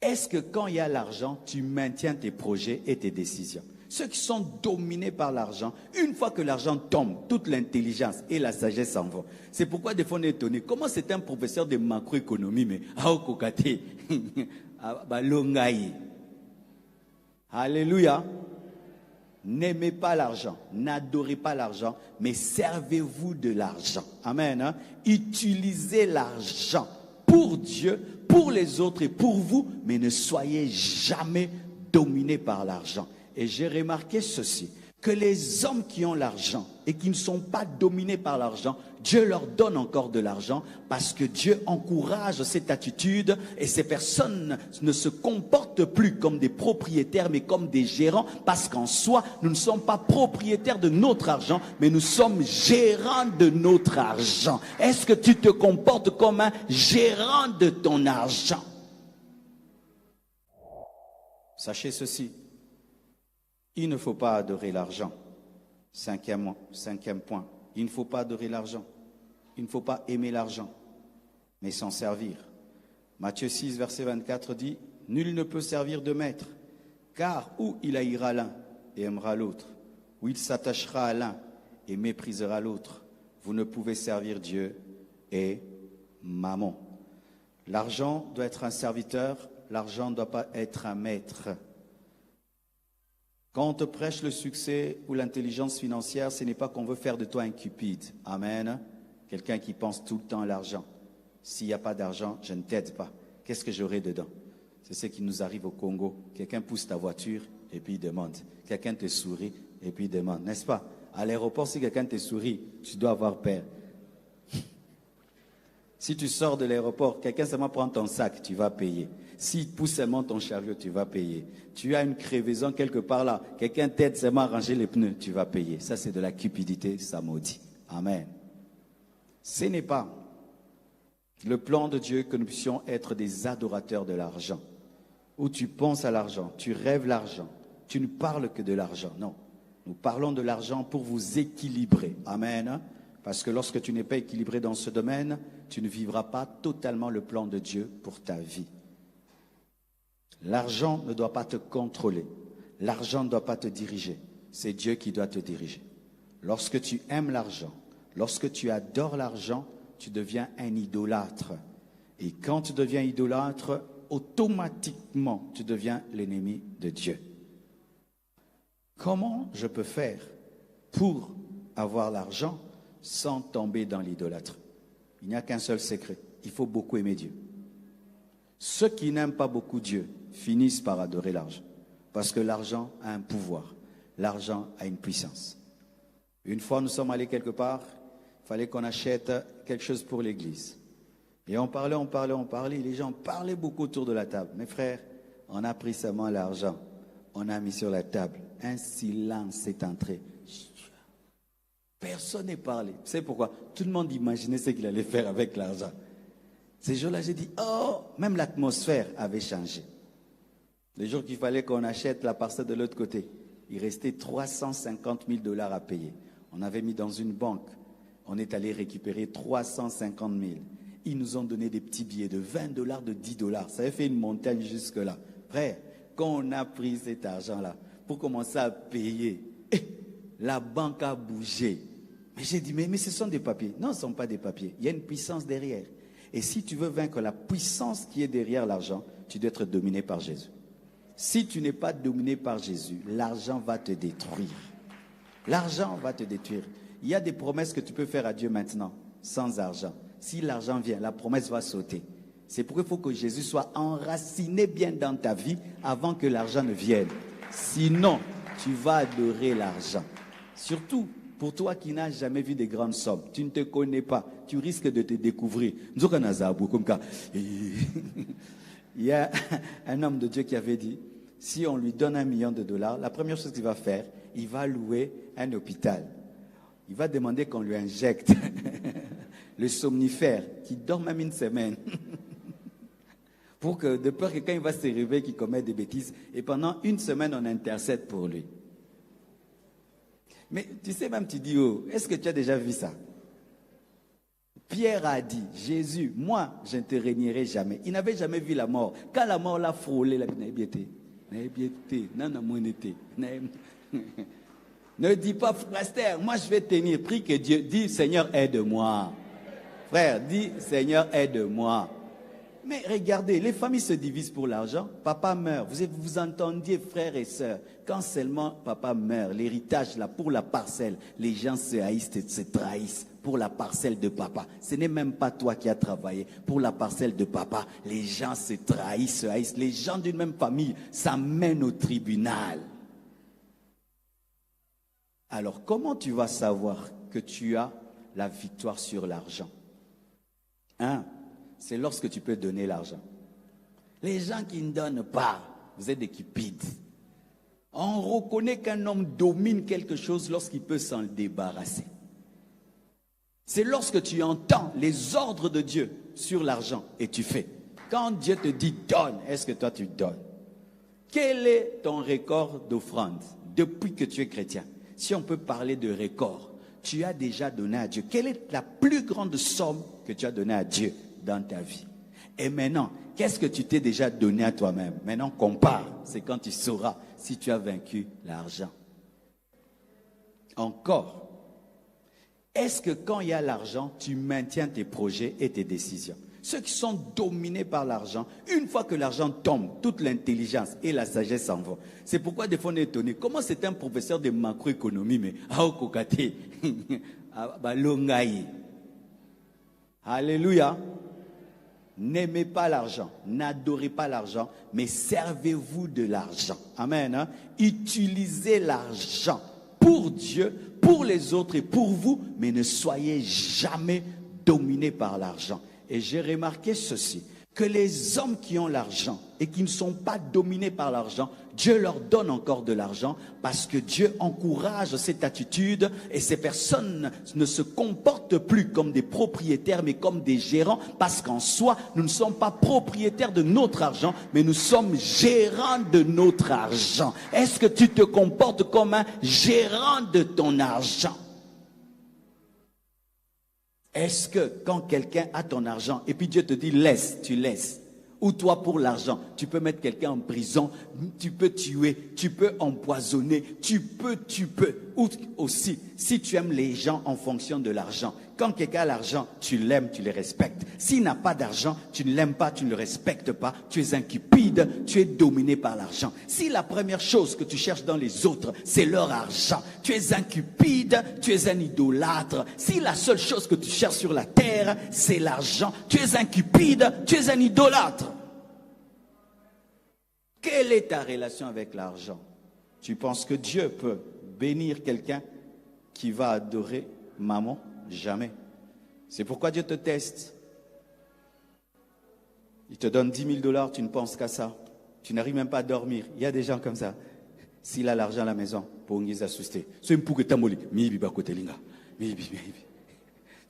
Est-ce que quand il y a l'argent, tu maintiens tes projets et tes décisions? Ceux qui sont dominés par l'argent, une fois que l'argent tombe, toute l'intelligence et la sagesse s'en vont. C'est pourquoi des fois on est étonné. Comment c'est un professeur de macroéconomie, mais Alléluia. N'aimez pas l'argent, n'adorez pas l'argent, mais servez-vous de l'argent. Amen. Hein? Utilisez l'argent pour Dieu, pour les autres et pour vous, mais ne soyez jamais dominés par l'argent. Et j'ai remarqué ceci, que les hommes qui ont l'argent et qui ne sont pas dominés par l'argent, Dieu leur donne encore de l'argent parce que Dieu encourage cette attitude et ces personnes ne se comportent plus comme des propriétaires mais comme des gérants parce qu'en soi, nous ne sommes pas propriétaires de notre argent mais nous sommes gérants de notre argent. Est-ce que tu te comportes comme un gérant de ton argent? Sachez ceci. Il ne faut pas adorer l'argent. Cinquième point. Il ne faut pas adorer l'argent. Il ne faut pas aimer l'argent, mais s'en servir. Matthieu 6, verset 24 dit, « Nul ne peut servir de maître, car ou il haïra l'un et aimera l'autre, ou il s'attachera à l'un et méprisera l'autre. Vous ne pouvez servir Dieu et Mammon. » L'argent doit être un serviteur, l'argent ne doit pas être un maître. Quand on te prêche le succès ou l'intelligence financière, ce n'est pas qu'on veut faire de toi un cupide. Amen. Quelqu'un qui pense tout le temps à l'argent. S'il n'y a pas d'argent, je ne t'aide pas. Qu'est-ce que j'aurai dedans? C'est ce qui nous arrive au Congo. Quelqu'un pousse ta voiture et puis il demande. Quelqu'un te sourit et puis il demande. N'est-ce pas? À l'aéroport, si quelqu'un te sourit, tu dois avoir peur. Si tu sors de l'aéroport, quelqu'un seulement prend ton sac, tu vas payer. S'il pousse seulement ton chariot, tu vas payer. Tu as une crevaison quelque part là, quelqu'un t'aide seulement à ranger les pneus, tu vas payer. Ça, c'est de la cupidité, ça maudit. Amen. Ce n'est pas le plan de Dieu que nous puissions être des adorateurs de l'argent. Où tu penses à l'argent, tu rêves l'argent, tu ne parles que de l'argent. Non, nous parlons de l'argent pour vous équilibrer. Amen. Parce que lorsque tu n'es pas équilibré dans ce domaine, tu ne vivras pas totalement le plan de Dieu pour ta vie. L'argent ne doit pas te contrôler. L'argent ne doit pas te diriger. C'est Dieu qui doit te diriger. Lorsque tu aimes l'argent, lorsque tu adores l'argent, tu deviens un idolâtre. Et quand tu deviens idolâtre, automatiquement, tu deviens l'ennemi de Dieu. Comment je peux faire pour avoir l'argent sans tomber dans l'idolâtrie? Il n'y a qu'un seul secret. Il faut beaucoup aimer Dieu. Ceux qui n'aiment pas beaucoup Dieu finissent par adorer l'argent. Parce que l'argent a un pouvoir. L'argent a une puissance. Une fois, nous sommes allés quelque part. Il fallait qu'on achète quelque chose pour l'église. Et on parlait. Les gens parlaient beaucoup autour de la table. Mes frères, on a pris seulement l'argent. On a mis sur la table. Un silence est entré. Personne n'est parlé. Tu sais pourquoi? Tout le monde imaginait ce qu'il allait faire avec l'argent. Ces jours-là, j'ai dit, oh, même l'atmosphère avait changé. Les jours qu'il fallait qu'on achète la parcelle de l'autre côté, il restait 350 000 $ à payer. On avait mis dans une banque. On est allé récupérer 350 000. Ils nous ont donné des petits billets de 20 $, de 10 $. Ça avait fait une montagne jusque-là. Frère, quand on a pris cet argent-là pour commencer à payer, la banque a bougé. Mais j'ai dit, mais ce sont des papiers. Non, ce ne sont pas des papiers. Il y a une puissance derrière. Et si tu veux vaincre la puissance qui est derrière l'argent, tu dois être dominé par Jésus. Si tu n'es pas dominé par Jésus, l'argent va te détruire. L'argent va te détruire. Il y a des promesses que tu peux faire à Dieu maintenant, sans argent. Si l'argent vient, la promesse va sauter. C'est pourquoi il faut que Jésus soit enraciné bien dans ta vie avant que l'argent ne vienne. Sinon, tu vas adorer l'argent. Surtout pour toi qui n'as jamais vu des grandes sommes. Tu ne te connais pas. Tu risques de te découvrir. Il y a un homme de Dieu qui avait dit, si on lui donne $1 million, la première chose qu'il va faire, il va louer un hôpital. Il va demander qu'on lui injecte le somnifère, qui dort même une semaine. Pour que, de peur que quand il va se réveiller, qu'il commette des bêtises. Et pendant une semaine, on intercède pour lui. Mais tu sais même, tu dis, oh, est-ce que tu as déjà vu ça? Pierre a dit, Jésus, moi, je ne te régnerai jamais. Il n'avait jamais vu la mort. Quand la mort l'a frôlé, il a dit, ne dis pas, frère, moi je vais tenir. Prie que Dieu, dis, Seigneur, aide-moi. Frère, dis, Seigneur, aide-moi. Mais regardez, les familles se divisent pour l'argent. Papa meurt. Vous entendiez, frères et sœurs, quand seulement papa meurt, l'héritage là pour la parcelle, les gens se haïssent et se trahissent pour la parcelle de papa. Ce n'est même pas toi qui as travaillé. Pour la parcelle de papa, les gens se trahissent, se haïssent. Les gens d'une même famille s'amènent au tribunal. Alors, comment tu vas savoir que tu as la victoire sur l'argent? C'est lorsque tu peux donner l'argent. Les gens qui ne donnent pas, vous êtes des cupides. On reconnaît qu'un homme domine quelque chose lorsqu'il peut s'en débarrasser. C'est lorsque tu entends les ordres de Dieu sur l'argent et tu fais. Quand Dieu te dit donne, est-ce que toi tu donnes? Quel est ton record d'offrande depuis que tu es chrétien? Si on peut parler de record, tu as déjà donné à Dieu. Quelle est la plus grande somme que tu as donnée à Dieu dans ta vie? Et maintenant, qu'est-ce que tu t'es déjà donné à toi-même? Maintenant, compare. C'est quand tu sauras si tu as vaincu l'argent. Encore, est-ce que quand il y a l'argent, tu maintiens tes projets et tes décisions? Ceux qui sont dominés par l'argent, une fois que l'argent tombe, toute l'intelligence et la sagesse s'en vont. C'est pourquoi des fois on est étonné. Comment c'est un professeur de macroéconomie, mais Alléluia. N'aimez pas l'argent, n'adorez pas l'argent, mais servez-vous de l'argent. Amen. Hein? Utilisez l'argent pour Dieu, pour les autres et pour vous, mais ne soyez jamais dominés par l'argent. Et j'ai remarqué ceci, que les hommes qui ont l'argent et qui ne sont pas dominés par l'argent, Dieu leur donne encore de l'argent parce que Dieu encourage cette attitude et ces personnes ne se comportent plus comme des propriétaires mais comme des gérants parce qu'en soi, nous ne sommes pas propriétaires de notre argent mais nous sommes gérants de notre argent. Est-ce que tu te comportes comme un gérant de ton argent? Est-ce que quand quelqu'un a ton argent et puis Dieu te dit laisse, tu laisses? Ou toi pour l'argent, tu peux mettre quelqu'un en prison, tu peux tuer, tu peux empoisonner, tu peux. Ou aussi, si tu aimes les gens en fonction de l'argent, quand quelqu'un a l'argent, tu l'aimes, tu le respectes. S'il n'a pas d'argent, tu ne l'aimes pas, tu ne le respectes pas, tu es un cupide, tu es dominé par l'argent. Si la première chose que tu cherches dans les autres, c'est leur argent, tu es un cupide, tu es un idolâtre. Si la seule chose que tu cherches sur la terre, c'est l'argent, tu es un cupide, tu es un idolâtre. Quelle est ta relation avec l'argent? Tu penses que Dieu peut bénir quelqu'un qui va adorer maman? Jamais. C'est pourquoi Dieu te teste. Il te donne 10 000 $, tu ne penses qu'à ça. Tu n'arrives même pas à dormir. Il y a des gens comme ça. S'il a l'argent à la maison, pour nous assister.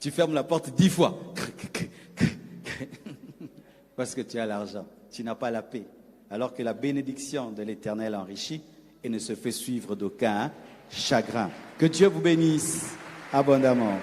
Tu fermes la porte 10 fois. Parce que tu as l'argent. Tu n'as pas la paix. Alors que la bénédiction de l'Éternel enrichit et ne se fait suivre d'aucun chagrin. Que Dieu vous bénisse abondamment.